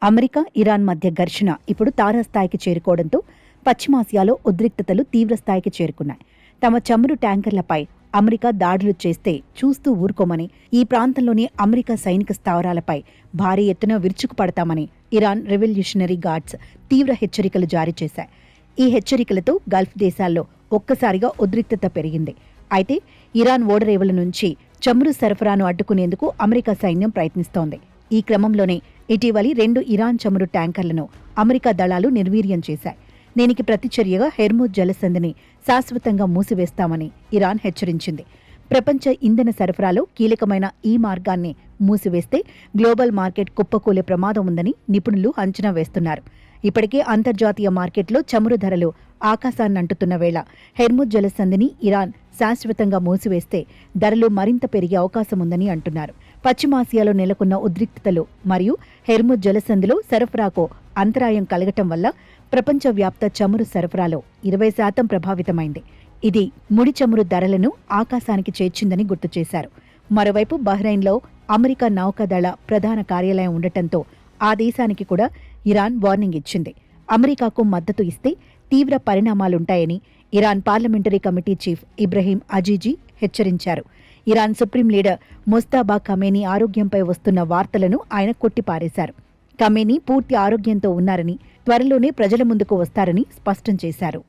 America, Iran మధ్య ఘర్షణ ఇప్పుడు తారాస్థాయికి చేరుకోవడంతో పశ్చిమాసియాలో ఉద్రిక్తతలు తీవ్రస్థాయికి చేరుకున్నాయి. తమ చమురు ట్యాంకర్లపై అమెరికా దాడులు చేస్తే చూస్తూ ఊరుకోమని, ఈ ప్రాంతంలోని అమెరికా సైనిక స్థావరాలపై భారీ ఎత్తున విరుచుకుపడతామని ఇరాన్ రెవల్యూషనరీ గార్డ్స్ తీవ్ర హెచ్చరికలు జారీ చేశాయి. ఈ హెచ్చరికలతో గల్ఫ్ దేశాల్లో ఒక్కసారిగా ఉద్రిక్తత పెరిగింది. అయితే ఇరాన్ ఓడరేవుల నుంచి చమురు సరఫరాను అడ్డుకునేందుకు అమెరికా సైన్యం ప్రయత్నిస్తోంది. ఈ క్రమంలోనే ఇటీవలి 2 ఇరాన్ చమురు ట్యాంకర్లను అమెరికా దళాలు నిర్వీర్యం చేశాయి. దీనికి ప్రతిచర్యగా హెర్ముజ్ జలసంధిని శాశ్వతంగా మూసివేస్తామని ఇరాన్ హెచ్చరించింది. ప్రపంచ ఇంధన సరఫరాలో కీలకమైన ఈ మార్గాన్ని మూసివేస్తే గ్లోబల్ మార్కెట్ కుప్పకూలే ప్రమాదం ఉందని నిపుణులు అంచనా వేస్తున్నారు. ఇప్పటికే అంతర్జాతీయ మార్కెట్లో చమురు ధరలు ఆకాశాన్నంటుతున్న వేళ హెర్ముజ్ జలసంధిని ఇరాన్ శాశ్వతంగా మూసివేస్తే ధరలు మరింత పెరిగే అవకాశం ఉందని అంటున్నారు. పశ్చిమాసియాలో నెలకొన్న ఉద్రిక్తతలు మరియు హెర్ముజ్ జలసంధిలో సరఫరాకు అంతరాయం కలగటం వల్ల ప్రపంచవ్యాప్త చమురు సరఫరాలో 20% ప్రభావితమైంది. ఇది ముడి చమురు ధరలను ఆకాశానికి చేర్చిందని గుర్తు చేశారు. మరోవైపు బహ్రెయిన్లో అమెరికా నౌకాదళ ప్రధాన కార్యాలయం ఉండటంతో ఆ దేశానికి కూడా ఇరాన్ వార్నింగ్ ఇచ్చింది. అమెరికాకు మద్దతు ఇస్తే తీవ్ర పరిణామాలుంటాయని Iran parliamentary committee chief Ibrahim Azizi హెచ్చరించారు. Iran supreme leader Mojtaba Khamenei ఆరోగ్యంపై వస్తున్న వార్తలను ఆయన కొట్టిపారేశారు. ఖమేనీ పూర్తి ఆరోగ్యంతో ఉన్నారని, త్వరలోనే ప్రజల ముందుకు వస్తారని స్పష్టం చేశారు.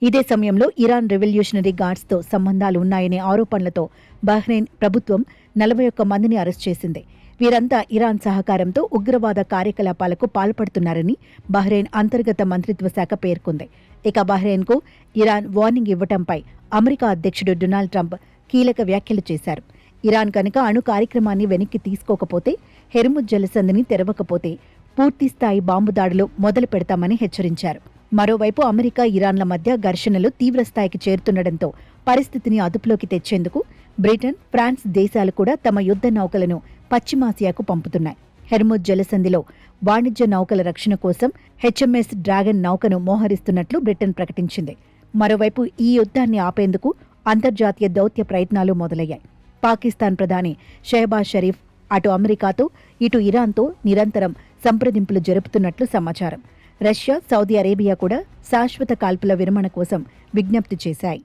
ఇదే సమయంలో ఇరాన్ రెవల్యూషనరీ గార్డ్స్తో సంబంధాలు ఉన్నాయనే ఆరోపణలతో బహ్రెయిన్ ప్రభుత్వం 41 మందిని అరెస్ట్ చేసింది. వీరంతా ఇరాన్ సహకారంతో ఉగ్రవాద కార్యకలాపాలకు పాల్పడుతున్నారని బహ్రెయిన్ అంతర్గత మంత్రిత్వ శాఖ పేర్కొంది. ఇక బహ్రెయిన్కు ఇరాన్ వార్నింగ్ ఇవ్వటంపై అమెరికా అధ్యక్షుడు డొనాల్డ్ ట్రంప్ కీలక వ్యాఖ్యలు చేశారు. ఇరాన్ కనుక అణు కార్యక్రమాన్ని వెనక్కి తీసుకోకపోతే, హెర్ముజ్ జలసంధిని తెరవకపోతే పూర్తిస్థాయి బాంబు దాడులు మొదలు పెడతామని హెచ్చరించారు. మరోవైపు అమెరికా, ఇరాన్ల మధ్య ఘర్షణలు తీవ్రస్థాయికి చేరుతుండటంతో పరిస్థితిని అదుపులోకి తెచ్చేందుకు బ్రిటన్, ఫ్రాన్స్ దేశాలు కూడా తమ యుద్ధ నౌకలను పశ్చిమాసియాకు పంపుతున్నాయి. హెర్ముజ్ జలసంధిలో వాణిజ్య నౌకల రక్షణ కోసం హెచ్ఎంఎస్ డ్రాగన్ నౌకను మోహరిస్తున్నట్లు బ్రిటన్ ప్రకటించింది. మరోవైపు ఈ యుద్ధాన్ని ఆపేందుకు అంతర్జాతీయ దౌత్య ప్రయత్నాలు మొదలయ్యాయి. పాకిస్తాన్ ప్రధాని షెహబాజ్ షరీఫ్ అటు అమెరికాతో, ఇటు ఇరాన్తో నిరంతరం సంప్రదింపులు జరుపుతున్నట్లు సమాచారం. రష్యా, సౌదీ అరేబియా కూడా శాశ్వత కాల్పుల విరమణ కోసం విజ్ఞప్తి చేశాయి.